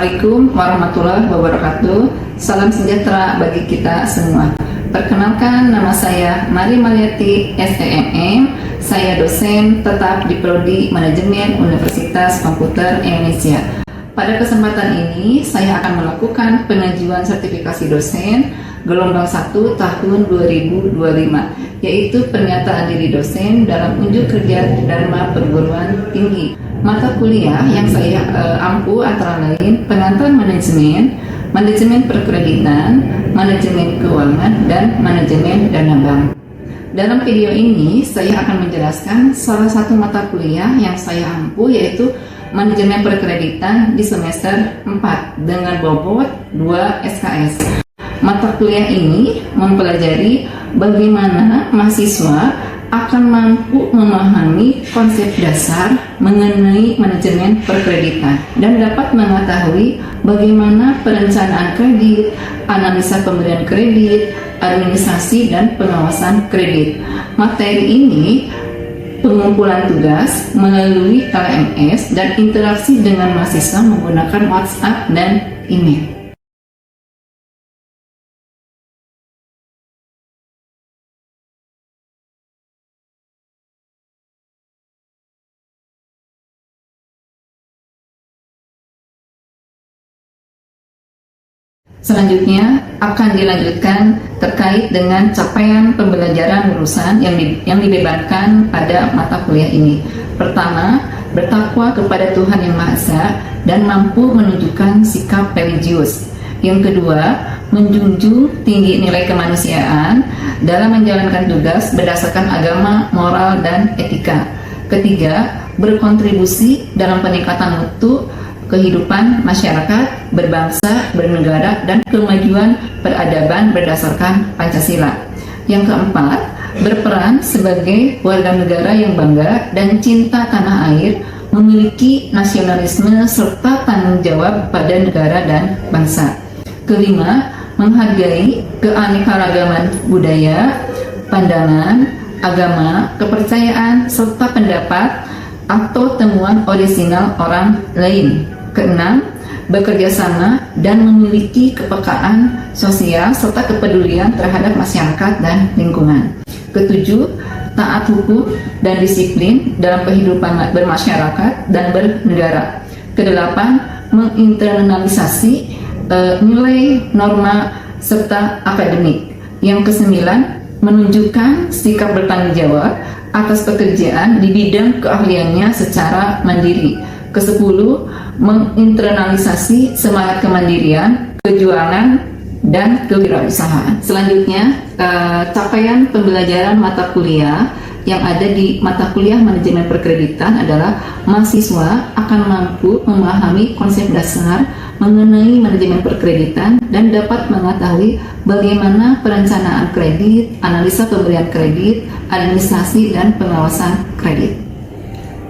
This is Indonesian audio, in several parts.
Assalamualaikum warahmatullahi wabarakatuh. Salam sejahtera bagi kita semua. Perkenalkan, nama saya Mari Mariati SEMM. Saya dosen tetap di Prodi Manajemen Universitas Komputer Indonesia. Pada kesempatan ini, saya akan melakukan pengajuan sertifikasi dosen gelombang 1 tahun 2025, yaitu pernyataan diri dosen dalam unjuk kerja Dharma Perguruan Tinggi. Mata kuliah yang saya ampu antara lain pengantar manajemen, manajemen perkreditan, manajemen keuangan, dan manajemen dana bank. Dalam video ini, saya akan menjelaskan salah satu mata kuliah yang saya ampu, yaitu manajemen perkreditan di semester 4 dengan bobot 2 SKS. Mata kuliah ini mempelajari bagaimana mahasiswa akan mampu memahami konsep dasar mengenai manajemen perkreditan dan dapat mengetahui bagaimana perencanaan kredit, analisa pemberian kredit, administrasi, dan pengawasan kredit. Materi ini pengumpulan tugas melalui LMS dan interaksi dengan mahasiswa menggunakan WhatsApp dan email. Selanjutnya akan dilanjutkan terkait dengan capaian pembelajaran lulusan yang dibebankan pada mata kuliah ini. Pertama, bertakwa kepada Tuhan Yang Maha Esa dan mampu menunjukkan sikap religius. Yang kedua, menjunjung tinggi nilai kemanusiaan dalam menjalankan tugas berdasarkan agama, moral, dan etika. Ketiga, berkontribusi dalam peningkatan mutu kehidupan masyarakat, berbangsa, bernegara, dan kemajuan peradaban berdasarkan Pancasila. Yang keempat, berperan sebagai warga negara yang bangga dan cinta tanah air, memiliki nasionalisme serta tanggung jawab pada negara dan bangsa. Kelima, menghargai keanekaragaman budaya, pandangan, agama, kepercayaan, serta pendapat atau temuan orisinal orang lain. Keenam, bekerja sama dan memiliki kepekaan sosial serta kepedulian terhadap masyarakat dan lingkungan. Ketujuh, taat hukum dan disiplin dalam kehidupan bermasyarakat dan bernegara. Kedelapan, menginternalisasi nilai, norma, serta akademik. Yang kesembilan, menunjukkan sikap bertanggung jawab atas pekerjaan di bidang keahliannya secara mandiri. Kesepuluh, menginternalisasi semangat kemandirian, kejuangan, dan kewirausahaan. Selanjutnya, capaian pembelajaran mata kuliah yang ada di mata kuliah manajemen perkreditan adalah mahasiswa akan mampu memahami konsep dasar mengenai manajemen perkreditan dan dapat mengetahui bagaimana perencanaan kredit, analisa pemberian kredit, administrasi, dan pengawasan kredit.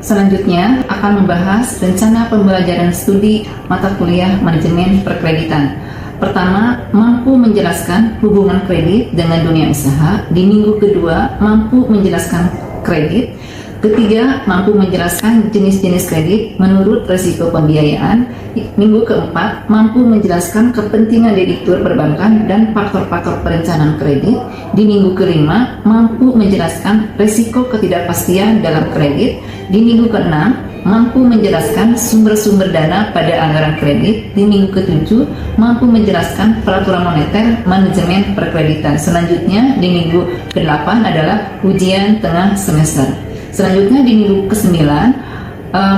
Selanjutnya akan membahas rencana pembelajaran studi mata kuliah manajemen perkreditan. Pertama, mampu menjelaskan hubungan kredit dengan dunia usaha. Di minggu kedua, mampu menjelaskan kredit. Ketiga, mampu menjelaskan jenis-jenis kredit menurut risiko pembiayaan. Minggu keempat, mampu menjelaskan kepentingan debitur perbankan dan faktor-faktor perencanaan kredit. Di minggu kelima, mampu menjelaskan risiko ketidakpastian dalam kredit. Di minggu keenam, mampu menjelaskan sumber-sumber dana pada anggaran kredit. Di minggu ketujuh, mampu menjelaskan peraturan moneter manajemen perkreditan. Selanjutnya, di minggu ke-8 adalah ujian tengah semester. Selanjutnya di minggu ke-9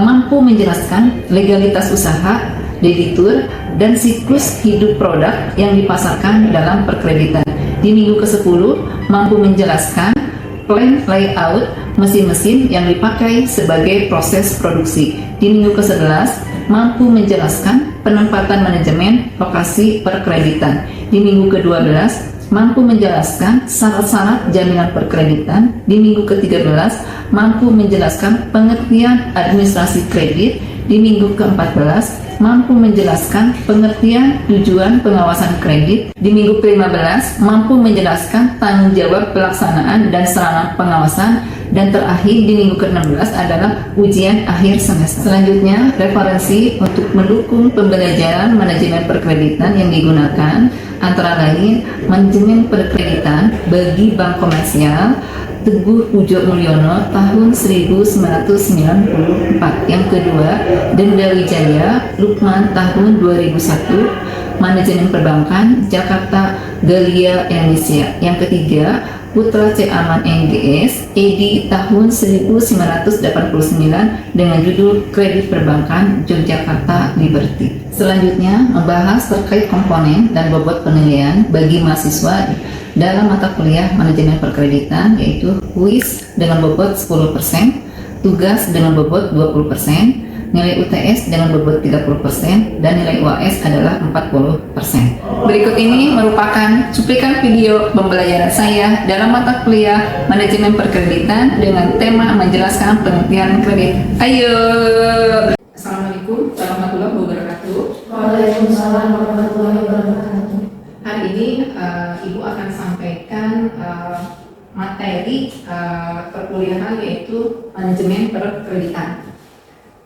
mampu menjelaskan legalitas usaha, debitur, dan siklus hidup produk yang dipasarkan dalam perkreditan. Di minggu ke-10 mampu menjelaskan plan layout mesin-mesin yang dipakai sebagai proses produksi. Di minggu ke-11 mampu menjelaskan penempatan manajemen lokasi perkreditan. Di minggu ke-12 mampu menjelaskan syarat-syarat jaminan perkreditan. Di minggu ke-13 mampu menjelaskan pengertian administrasi kredit. di minggu ke-14 mampu menjelaskan pengertian tujuan pengawasan kredit, di minggu ke-15 mampu menjelaskan tanggung jawab pelaksanaan dan sarana pengawasan, dan terakhir di minggu ke-16 adalah ujian akhir semester. Selanjutnya, referensi untuk mendukung pembelajaran manajemen perkreditan yang digunakan antara lain manajemen perkreditan bagi bank komersial Teguh Pujo Mulyono tahun 1994. Yang kedua, Denda Wijaya Lukman tahun 2001, Manajemen Perbankan Jakarta Galia Indonesia. Yang ketiga, Putra C. Aman MGS Edi tahun 1989 dengan judul Kredit Perbankan Yogyakarta Liberty. Selanjutnya, membahas terkait komponen dan bobot penilaian bagi mahasiswa dalam mata kuliah manajemen perkreditan, yaitu kuis dengan bobot 10%, tugas dengan bobot 20%, nilai UTS dengan bobot 30%, dan nilai UAS adalah 40%. Berikut ini merupakan cuplikan video pembelajaran saya dalam mata kuliah manajemen perkreditan dengan tema menjelaskan pengertian kredit. Ayo! Assalamualaikum warahmatullahi wabarakatuh. Waalaikumsalam warahmatullahi wabarakatuh. Hari ini Ibu akan sampaikan materi perkuliahan yaitu manajemen perkreditan.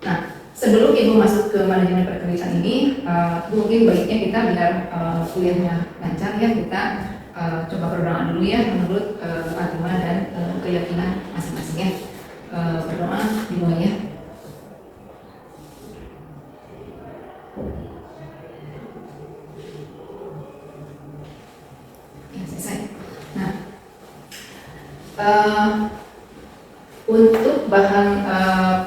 Nah, sebelum Ibu masuk ke manajemen perkreditan ini, mungkin baiknya kita biar kuliahnya lancar ya, kita coba berdoa dulu ya menurut agama dan keyakinan masing-masing ya. Berdoa dimulai ya. Untuk bahan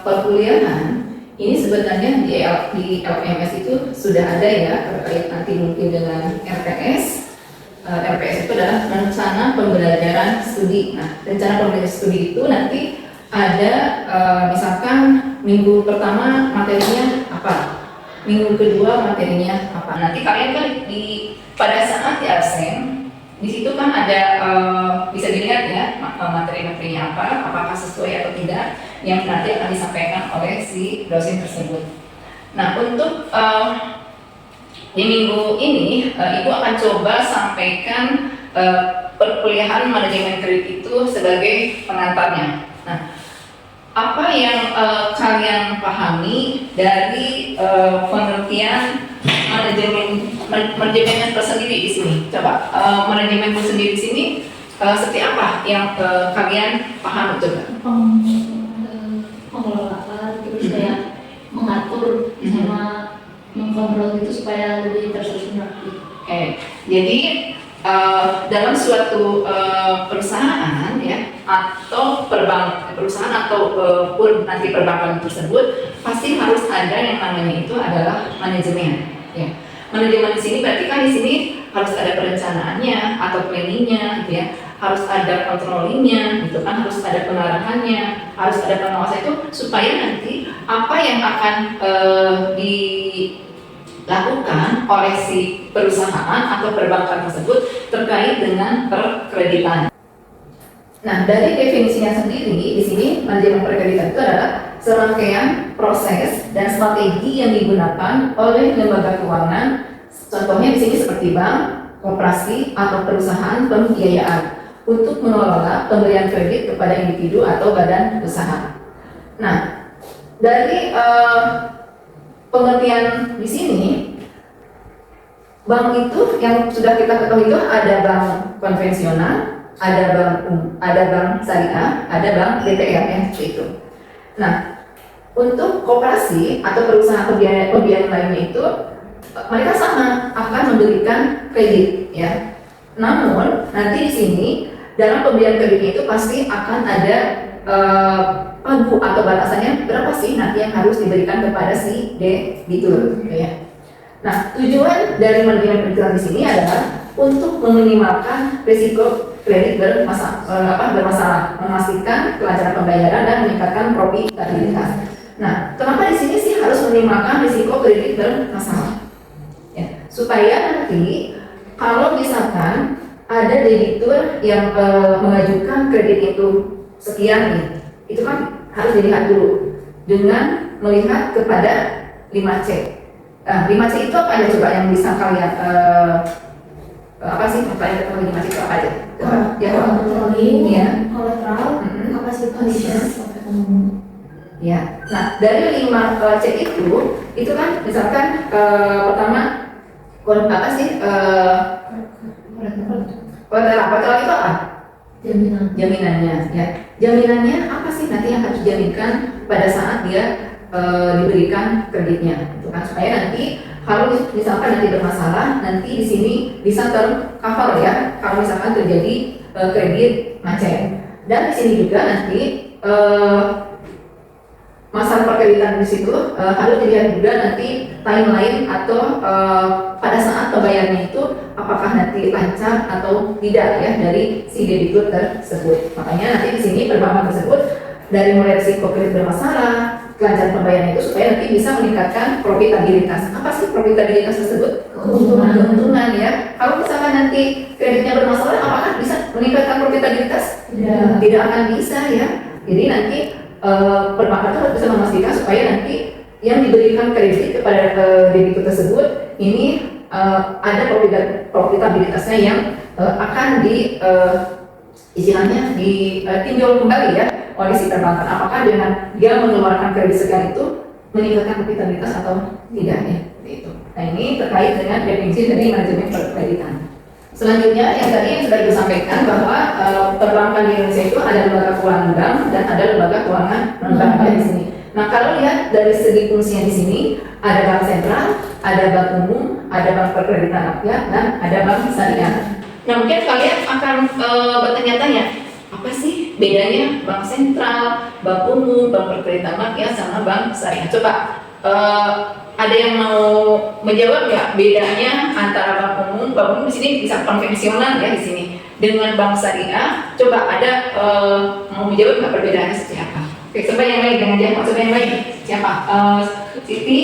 perkuliahan ini sebenarnya di LMS itu sudah ada ya, terkait nanti mungkin dengan RPS. RPS itu adalah rencana pembelajaran studi. Nah, rencana pembelajaran studi itu nanti ada misalkan minggu pertama materinya apa, minggu kedua materinya apa. Nanti kalian kan pada saat di absen di situ kan ada bisa dilihat ya materi-materinya apa, apakah sesuai atau tidak yang nanti akan disampaikan oleh si dosen tersebut. Nah, untuk di minggu ini Ibu akan coba sampaikan perkuliahan manajemen kredit itu sebagai pengantarnya. Nah, apa yang kalian pahami dari pengertian manajemen tersendiri di sini? Coba manajemen sendiri di sini seperti apa yang kalian paham coba? Pengelolaan, terus kayak mengatur sama mengkontrol itu supaya lebih tersusun rapi. Oke, jadi dalam suatu perusahaan ya atau perusahaan atau pun nanti perbankan tersebut pasti harus ada yang namanya itu adalah manajemen. Ya. Manajemen di sini berarti kan di sini harus ada perencanaannya atau planningnya, gitu ya. Harus ada controllingnya, gitu kan, harus ada pengarahannya, harus ada pengawasan itu supaya nanti apa yang akan dilakukan oleh si perusahaan atau perbankan tersebut terkait dengan perkreditan. Nah, dari definisinya sendiri di sini manajemen perkreditan itu adalah serangkaian proses dan strategi yang digunakan oleh lembaga keuangan. Contohnya di sini seperti bank, koperasi atau perusahaan pembiayaan untuk mengelola pemberian kredit kepada individu atau badan usaha. Nah, dari pengertian di sini, bank itu yang sudah kita ketahui itu ada bank konvensional, ada bank syariah, ada bank BTR yang seperti itu. Nah, untuk koperasi atau perusahaan pembiayaan lainnya itu mereka sama akan memberikan kredit ya. Namun nanti di sini dalam pemberian kredit itu pasti akan ada pagu atau batasannya berapa sih nanti yang harus diberikan kepada si debitur ya. Nah, tujuan dari manajemen perkreditan di sini adalah untuk meminimalkan risiko kredit bermasalah, memastikan kelancaran pembayaran dan meningkatkan profitabilitas. Nah, kenapa di sini sih harus meminimalkan risiko kredit bermasalah? Ya, supaya nanti kalau misalkan ada debitur yang mengajukan kredit itu sekian nih, itu kan harus dilihat dulu dengan melihat kepada 5C. 5C itu apa aja coba yang bisa kalian apa sih pertanyaan tentang 5C itu apa aja? Ya, controlling, ya, collateral, capacity conditions, sampai umum. Ya, nah dari 5C itu kan misalkan pertama apa sih kolateral itu apa? Jaminannya, ya. Jaminannya apa sih nanti yang harus dijaminkan pada saat dia diberikan kreditnya, itu kan supaya nanti kalau misalkan nanti bermasalah, nanti di sini bisa tercover ya kalau misalkan terjadi kredit macet. Dan di sini juga nanti masa perkreditan di situ harus dilihat juga nanti timeline atau pada saat pembayarannya itu apakah nanti lancar atau tidak ya dari si debitur tersebut. Makanya nanti di sini perbankan tersebut dari mulai risiko kredit bermasalah, kelancaran pembayaran itu supaya nanti bisa meningkatkan profitabilitas. Apa sih profitabilitas tersebut? Keuntungan ya. Kalau misalkan nanti kreditnya bermasalah, apakah bisa meningkatkan profitabilitas? Tidak akan bisa ya. Jadi nanti perbankan harus bisa memastikan supaya nanti yang diberikan kredit kepada debitur tersebut ini ada profitabilitasnya yang akan istilahnya ditinjau kembali ya oleh si perbankan. Apakah dengan dia mengeluarkan kredit sekian itu meningkatkan profitabilitas atau tidak ya? Itu. Nah ini terkait dengan definisi dari manajemen perkreditan. Selanjutnya yang tadi yang sudah disampaikan bahwa perbankan di Indonesia itu ada lembaga keuangan bank dan ada lembaga keuangan non bank di sini. Nah kalau lihat dari segi fungsinya di sini ada bank sentral, ada bank umum, ada bank perkreditan rakyat dan ada bank syariah. Nah mungkin kalian akan bertanya-tanya apa sih bedanya bank sentral, bank umum, bank perkreditan rakyat sama bank syariah? Coba ada yang mau menjawab nggak bedanya antara bank umum di sini bisa konvensional ya di sini dengan bank syariah? Coba ada mau menjawab nggak perbedaannya seperti apa? Oke, coba yang lain dengan jawab. Coba yang lain siapa? Siti,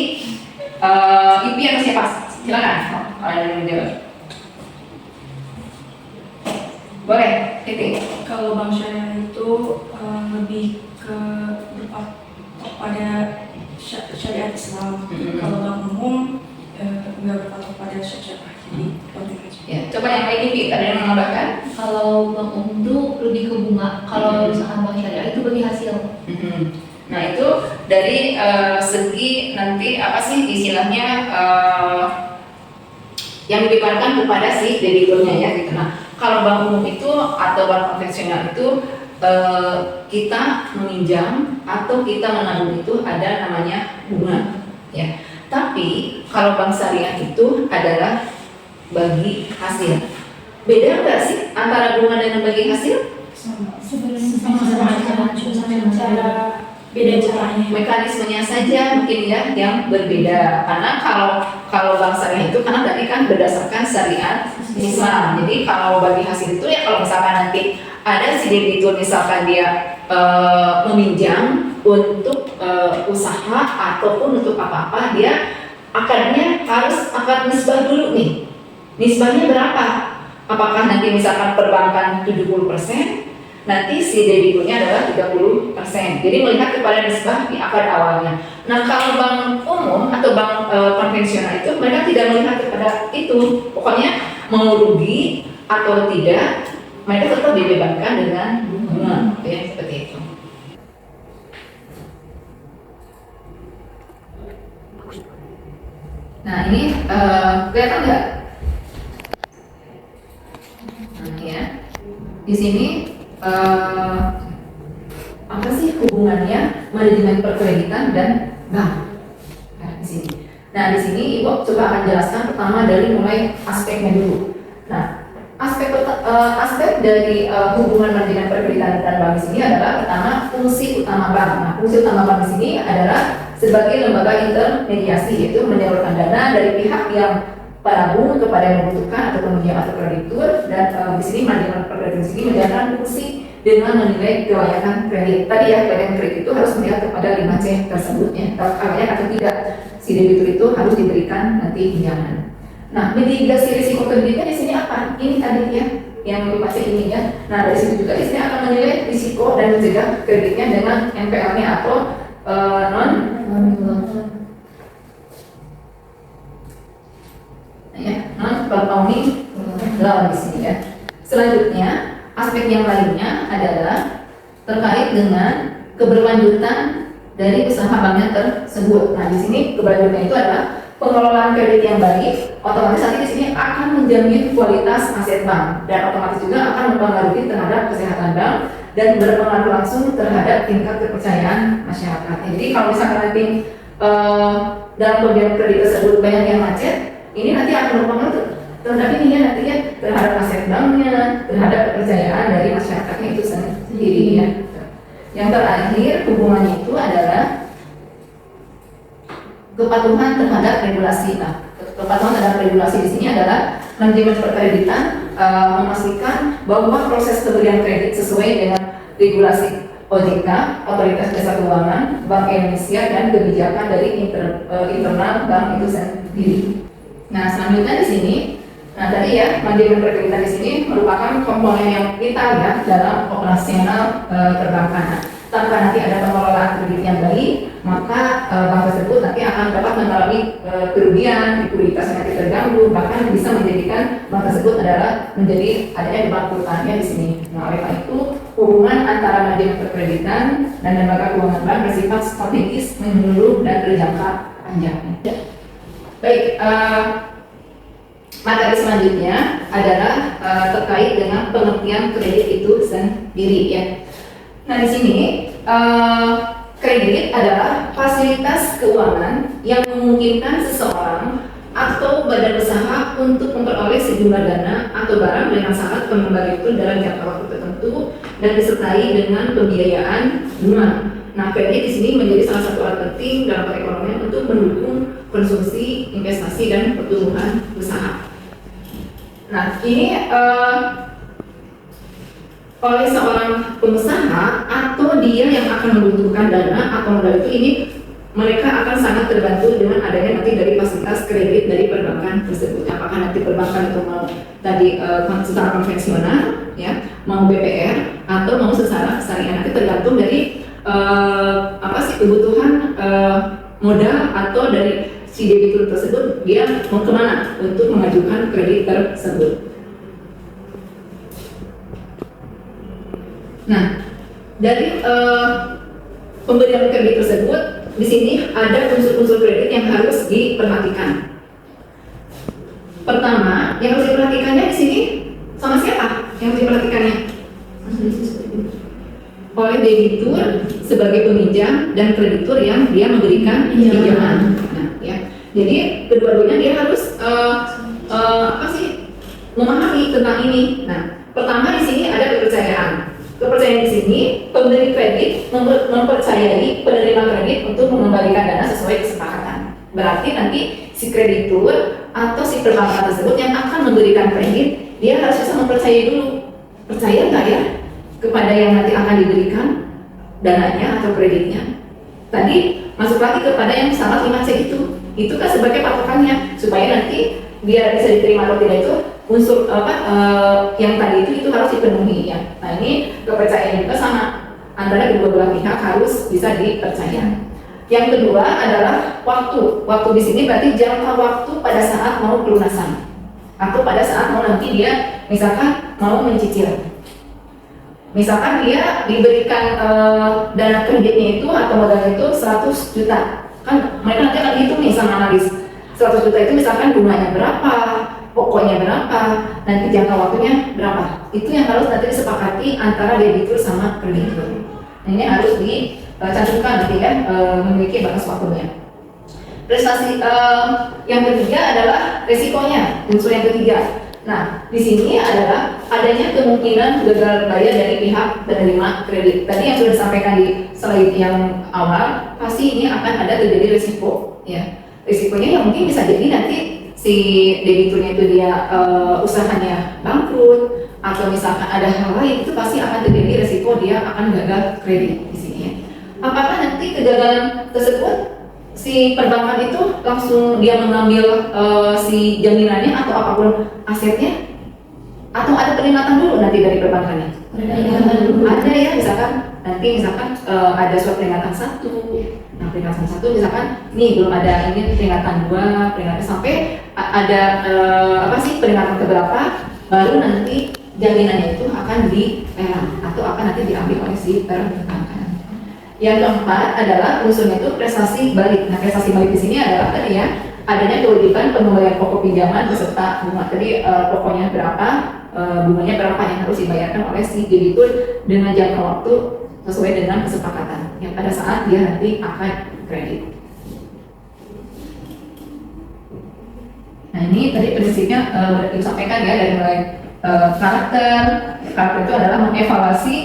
Ipi atau siapa? Silakan. Kalau ada yang menjawab. Boleh, Siti. Kalau bank syariah itu lebih ke berpatok pada syariat Islam. Kalau bank umum nggak berpatok pada syariah. Jadi penting aja. Ya, coba yang lain Ipi, ada yang menambahkan? Kalau bank umum itu lebih ke bunga, kalau misalkan bank syariah itu bagi hasil. Nah itu dari segi nanti apa sih istilahnya yang dibebankan kepada si debiturnya ya gitu. Nah kalau bank umum itu atau bank konvensional itu kita meminjam atau kita menabung itu ada namanya bunga ya. Tapi kalau bank syariah itu adalah bagi hasil. Beda nggak sih antara bunga dengan bagi hasil? Sama cara beda caranya. Mekanismenya saja mungkin ya yang berbeda. Karena kalau bank syariah itu karena tadi kan berdasarkan syariat Islam. Jadi kalau bagi hasil itu ya kalau misalkan nanti ada si debitur misalkan dia meminjam untuk usaha ataupun untuk apa-apa, dia akarnya harus akad nisbah dulu nih. Nisbahnya berapa? Apakah nanti misalkan perbankan 70%, nanti si debiturnya adalah 30%. Jadi melihat kepada nisbah di akad awalnya. Nah kalau bank umum atau bank konvensional itu mereka tidak melihat kepada itu. Pokoknya mau rugi atau tidak, mereka tetap dibebankan dengan bunga. Ya, seperti itu. Nah ini kelihatan nggak? Ya, di sini apa sih hubungannya manajemen perkreditan dan bank? Nah, di sini. Nah, di sini Ibu coba akan jelaskan pertama dari mulai aspeknya dulu. Nah, aspek dari hubungan manajemen perkreditan dan bank di sini adalah pertama fungsi utama bank. Nah, fungsi utama bank di sini adalah sebagai lembaga intermediasi, yaitu menyalurkan dana dari pihak yang penabung kepada yang membutuhkan atau peminjam atau kreditur. Dan di sini manajemen perkreditan di sini menjalankan fungsi dengan menilai kelayakan kredit. Tadi ya kelayakan kredit itu harus melihat kepada 5C tersebut ya, layak atau tidak si debitur itu harus diberikan nanti pinjaman. Nah, mitigasi risiko kreditnya di sini apa? Ini tadi ya yang 5C ini ya. Nah dari situ juga di sini akan menilai risiko dan mencegah kreditnya dengan NPL-nya atau non performing loan di sini ya. Selanjutnya, aspek yang lainnya adalah terkait dengan keberlanjutan dari usaha banknya tersebut. Nah, di sini keberlanjutan itu adalah pengelolaan kredit yang baik, otomatis nanti di sini akan menjamin kualitas aset bank dan otomatis juga akan mempengaruhi terhadap kesehatan bank dan berpengaruh langsung terhadap tingkat kepercayaan masyarakat. Jadi kalau misalkan nanti dalam pemberian kredit tersebut banyak yang macet, ini nanti akan berpengaruh terhadap ini ya nantinya terhadap aset banknya, terhadap kepercayaan dari masyarakatnya itu sendiri ya. Yang terakhir hubungannya itu adalah kepatuhan terhadap regulasi. Nah, kepatuhan terhadap regulasi di sini adalah manajemen perkreditan memastikan bahwa proses pemberian kredit sesuai dengan regulasi OJK, Otoritas Jasa Keuangan, Bank Indonesia dan kebijakan dari internal bank itu sendiri. Nah, selanjutnya di sini, nah tadi ya manajemen perkreditan di sini merupakan komponen yang vital ya dalam operasional perbankan. Nah, tanpa nanti ada pengelolaan kredit yang baik, maka bank tersebut nanti akan dapat mengalami kerugian, likuiditas nanti terganggu, bahkan bisa menjadikan bank tersebut adalah menjadi adanya kebangkrutannya di sini. Nah, oleh karena itu hubungan antara manajemen perkreditan dan lembaga keuangan bank bersifat strategis, menyeluruh dan berjangka panjang. Baik, materi selanjutnya adalah terkait dengan pengertian kredit itu sendiri ya. Nah, di sini kredit adalah fasilitas keuangan yang memungkinkan seseorang atau badan usaha untuk memperoleh sejumlah dana atau barang dengan syarat pengembalian itu dalam jangka waktu tertentu dan disertai dengan pembiayaan bunga. Nah, kredit di sini menjadi salah satu alat penting dalam perekonomian untuk mendukung konsumsi, investasi, dan pertumbuhan usaha. Nah, ini oleh seorang pengusaha atau dia yang akan membutuhkan dana atau modal itu ini mereka akan sangat terbantu dengan adanya nanti dari fasilitas kredit dari perbankan tersebut. Apakah nanti perbankan itu mau tadi secara konvensional, ya, mau BPR atau mau secara syariah, nanti tergantung dari kebutuhan modal atau dari si debitur tersebut dia mau kemana untuk mengajukan kredit tersebut. Nah, dari pemberian kredit tersebut, di sini ada unsur-unsur kredit yang harus diperhatikan. Pertama, yang harus diperhatikannya di sini sama siapa? Yang harus diperhatikannya oleh debitur sebagai peminjam dan kreditur yang dia memberikan pinjaman. Nah, ya, jadi kedua-duanya dia harus memahami tentang ini. Nah, pertama di sini ada kepercayaan. Kepercayaan di sini, pemberi kredit mempercayai penerima kredit untuk mengembalikan dana sesuai kesepakatan. Berarti nanti si kreditur atau si perbankan tersebut yang akan memberikan kredit, dia harus bisa mempercayai dulu. Percaya nggak ya kepada yang nanti akan diberikan dananya atau kreditnya? Tadi masuk lagi kepada yang syarat 5C itu kan sebagai patokannya supaya nanti biar bisa diterima atau tidak itu unsur yang tadi itu harus dipenuhi ya. Nah, ini kepercayaan juga sama antara kedua belah pihak harus bisa dipercaya. Yang kedua adalah waktu. Waktu di sini berarti jangka waktu pada saat mau pelunasan atau pada saat mau nanti dia misalkan mau mencicil. Misalkan dia diberikan dana kreditnya itu atau modalnya itu 100 juta. Kan mereka nanti akan hitung nih sama analis. 100 juta itu misalkan bunganya berapa, pokoknya berapa, nanti jangka waktunya berapa. Itu yang harus nanti disepakati antara debitur sama kreditur. Nah, ini harus dicantumkan nanti ya, memiliki batas waktunya. Prestasi yang ketiga adalah resikonya, unsur yang ketiga. Nah, di sini adalah adanya kemungkinan gagal bayar dari pihak penerima kredit. Tadi yang sudah disampaikan di slide yang awal, pasti ini akan ada terjadi resiko, ya. Risikonya yang mungkin bisa jadi nanti si debiturnya itu dia usahanya bangkrut atau misalkan ada hal lain, itu pasti akan terjadi risiko dia akan gagal kredit di sini ya. Apakah nanti kegagalan tersebut si perbankan itu langsung dia mengambil si jaminannya atau apapun asetnya, atau ada peringatan dulu nanti dari perbankannya? Ada ya, misalkan nanti misalkan ada surat peringatan 1. Nah, peringatan 1 misalkan nih belum ada, ini peringatan 2, peringatan sampai ada peringatan keberapa, baru nanti jaminannya itu akan dilelang atau akan nanti diambil oleh si perbankan. Yang keempat adalah unsurnya itu prestasi balik. Nah, prestasi balik di sini adalah tadi ya, adanya kewajiban pengembalian pokok pinjaman beserta bunga. Tadi pokoknya berapa, bunganya berapa yang harus dibayarkan oleh si debitur dengan jangka waktu sesuai dengan kesepakatan yang pada saat dia nanti akan kredit. Nah, ini tadi prinsipnya disampaikan ya, dari mulai karakter itu adalah mengevaluasi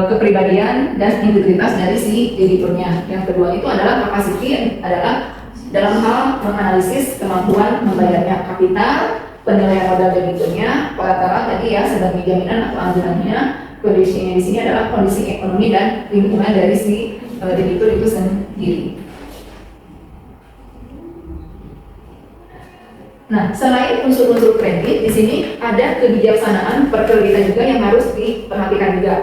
kepribadian dan integritas dari si debiturnya. Yang kedua itu adalah capacity, adalah dalam hal menganalisis kemampuan membayarnya, kapital, penilaian modal debiturnya, kolateral tadi ya sebagai jaminan atau anggarannya. Kondisinya di sini adalah kondisi ekonomi dan lingkungan dari si debitur itu sendiri. Nah, selain unsur-unsur kredit, di sini ada kebijaksanaan perkreditan juga yang harus diperhatikan juga.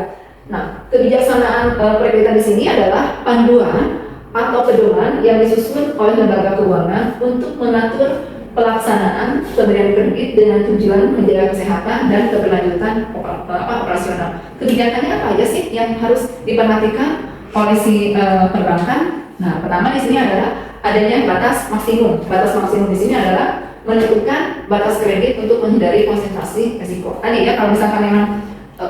Nah, kebijaksanaan perkreditan di sini adalah panduan atau pedoman yang disusun oleh lembaga keuangan untuk mengatur pelaksanaan pemberian kredit dengan tujuan menjaga kesehatan dan keberlanjutan operasional. Kebijakannya apa aja sih yang harus diperhatikan oleh si perbankan? Nah, pertama di sini adalah adanya batas maksimum. Batas maksimum di sini adalah menentukan batas kredit untuk menghindari konsentrasi risiko. Tadi ya, kalau misalkan memang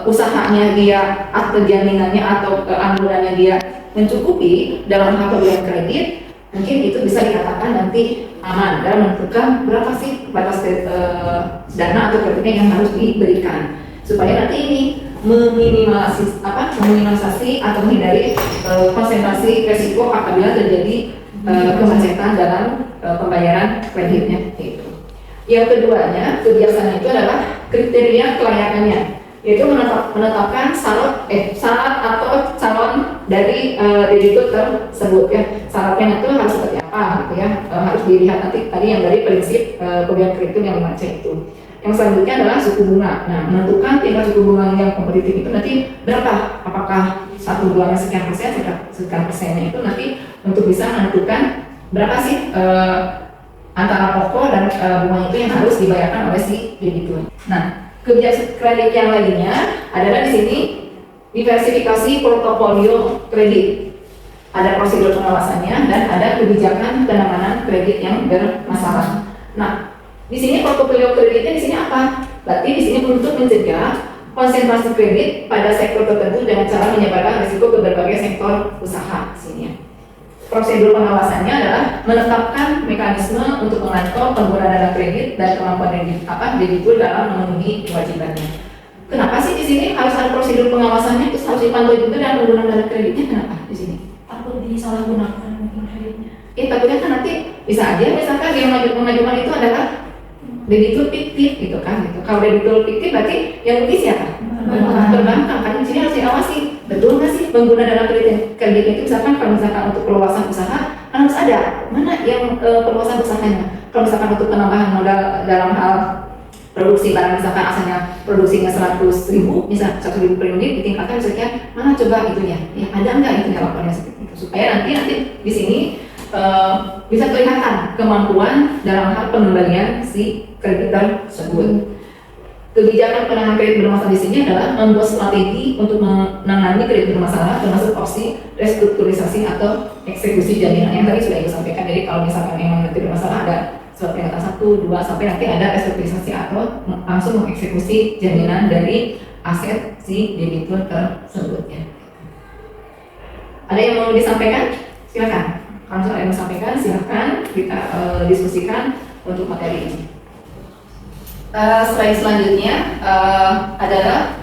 usahanya dia atau jaminannya atau anggurannya dia mencukupi dalam hal pemberian kredit, mungkin itu bisa dikatakan nanti aman dalam menentukan berapa sih batas dana atau kreditnya yang harus diberikan, supaya nanti ini meminimalisasi atau menghindari konsentrasi risiko apabila terjadi kemacetan dalam pembayaran kreditnya itu. Yang keduanya, kebiasaan itu adalah kriteria kelayakannya, yaitu menetapkan syarat atau calon dari debitur tersebut ya. Syaratnya itu harus seperti apa gitu ya, harus dilihat nanti tadi yang dari prinsip pemberian kredit yang 5C itu. Yang selanjutnya adalah suku bunga. Nah, menentukan tingkat suku bunga yang kompetitif itu nanti berapa, apakah satu bulannya sekian persennya itu nanti untuk bisa menentukan berapa sih antara pokok dan bunga itu yang harus dibayarkan oleh si debitur. Nah, kebijakan kredit yang lainnya adalah di sini diversifikasi portofolio kredit. Ada prosedur pengawasannya dan ada kebijakan penanganan kredit yang bermasalah. Nah, di sini portofolio kreditnya di sini apa? Berarti di sini untuk mencegah konsentrasi kredit pada sektor tertentu dengan cara menyebarkan risiko ke berbagai sektor usaha. Sini. Prosedur pengawasannya adalah menetapkan mekanisme untuk mengatur penggunaan dana kredit dan kemampuan debitur dalam memenuhi kewajibannya. Kenapa sih di sini harus ada prosedur pengawasannya, terus harus dipantau juga dalam penggunaan dana kreditnya? Kenapa di sini? Takut disalahgunakan mungkin kreditnya. Takutnya kan nanti bisa aja misalkan yang mengajukan itu adalah debitur fiktif gitu kan. Gitu. Kalau debitur fiktif berarti yang rugi siapa? Perbankan. Kan di sini harus diawasi. Betul nggak sih pengguna dana kredit itu misalkan kalau misalkan untuk perluasan usaha kan harus ada mana yang perluasan usahanya. Kalau misalkan untuk penambahan modal dalam hal produksi barang, misalkan asalnya produksinya 100.000, misal 100.000 per unit ditingkatkan sekian, mana coba itunya? Ya ada nggak itu laporannya seperti itu supaya nanti di sini bisa kelihatan kemampuan dalam hal pengembalian si kreditor tersebut. Kebijakan penanganan kredit bermasalah di sini adalah membuat strategi untuk menangani kredit bermasalah, termasuk opsi restrukturisasi atau eksekusi jaminan yang tadi sudah Ibu sampaikan. Jadi kalau misalkan memang nanti bermasalah ada surat peringatan 1, 2 sampai nanti ada restrukturisasi atau langsung mengeksekusi jaminan dari aset si debitur tersebut ya. Ada yang mau disampaikan? Silakan. Kalau ada yang mau disampaikan, silakan kita diskusikan untuk materi ini. Slide selanjutnya adalah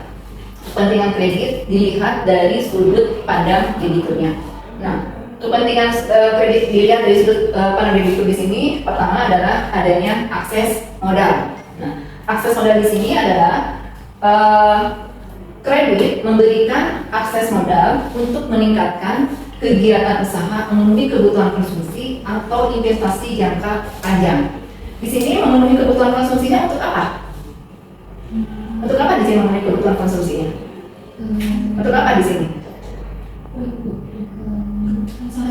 kepentingan kredit dilihat dari sudut pandang debiturnya. Nah, kepentingan kredit dilihat dari sudut pandang debitur di sini pertama adalah adanya akses modal. Nah, akses modal di sini adalah kredit memberikan akses modal untuk meningkatkan kegiatan usaha, memenuhi kebutuhan konsumsi atau investasi jangka panjang. Di sini memenuhi kebutuhan konsumsinya untuk apa? Untuk apa di sini memenuhi kebutuhan konsumsinya? Untuk apa di sini?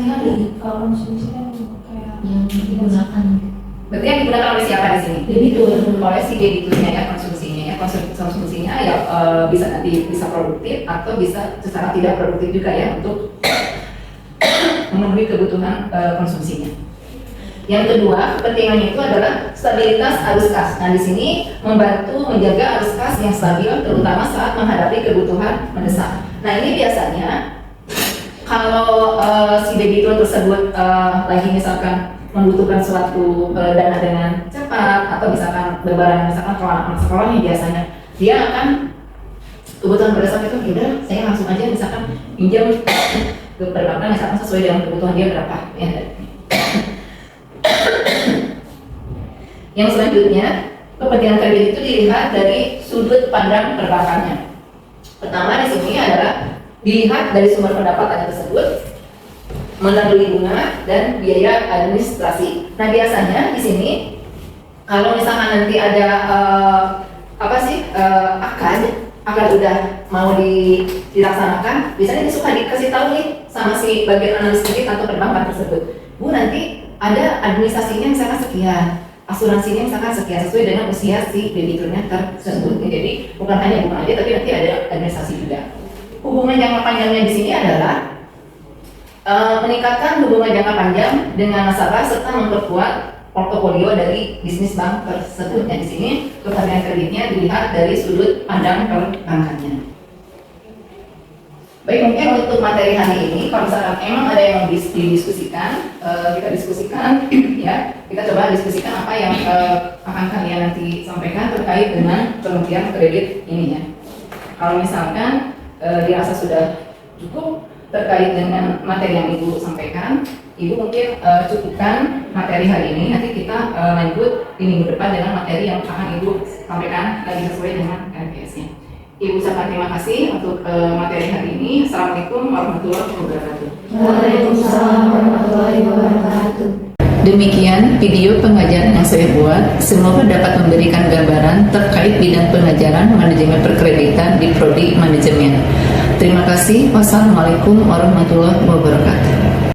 sehari-hari. Kalau konsumsi kan kayak Yang digunakan. Berarti yang digunakan oleh siapa di sini? Debitur. Oleh si debiturnya ya, konsumsinya ya. Konsumsinya ya bisa nanti bisa produktif atau bisa secara tidak produktif juga ya untuk memenuhi kebutuhan konsumsinya. Yang kedua, kepentingannya itu adalah stabilitas arus kas. Nah, di sini membantu menjaga arus kas yang stabil, terutama saat menghadapi kebutuhan mendesak. Nah, ini biasanya kalau si debitur tersebut lagi misalkan membutuhkan suatu dana dengan cepat atau misalkan lebaran, misalkan kalau anak sekolah nih biasanya dia akan kebutuhan mendesak itu udah saya langsung aja misalkan pinjam ke perbankan misalkan sesuai dengan kebutuhan dia berapa ya. Yang selanjutnya, kepentingan kredit itu dilihat dari sudut pandang perbankannya. Pertama di sini adalah dilihat dari sumber pendapatannya tersebut, melalui bunga dan biaya administrasi. Nah, biasanya di sini kalau misalkan nanti ada akad udah mau dilaksanakan, biasanya ini suka dikasih tahu nih sama si bagian analis kredit atau perbankan tersebut. Bu, nanti ada administrasinya misalkan sekian, asuransinya misalkan sekian sesuai dengan usia si debiturnya tersebut. Jadi bukan hanya bunga aja, tapi nanti ada administrasi juga. Hubungan jangka panjangnya di sini adalah meningkatkan hubungan jangka panjang dengan nasabah serta memperkuat portofolio dari bisnis bank tersebut. Nah, di sini kepentingan kreditnya dilihat dari sudut pandang perbankannya. Baik, mungkin untuk materi hari ini, kalau misalkan emang ada yang didiskusikan, kita diskusikan ya, kita coba diskusikan apa yang akan kalian nanti sampaikan terkait dengan pengertian kredit ini ya. Kalau misalkan dirasa sudah cukup terkait dengan materi yang Ibu sampaikan, Ibu mungkin cukupkan materi hari ini, nanti kita lanjut di minggu depan dengan materi yang akan Ibu sampaikan lagi sesuai dengan KPS-nya. Ibu ucapkan terima kasih untuk materi hari ini. Assalamualaikum warahmatullahi wabarakatuh. Waalaikumsalam warahmatullahi wabarakatuh. Demikian video pengajaran yang saya buat, semoga dapat memberikan gambaran terkait bidang pengajaran manajemen perkreditan di Prodi Manajemen. Terima kasih. Wassalamualaikum warahmatullahi wabarakatuh.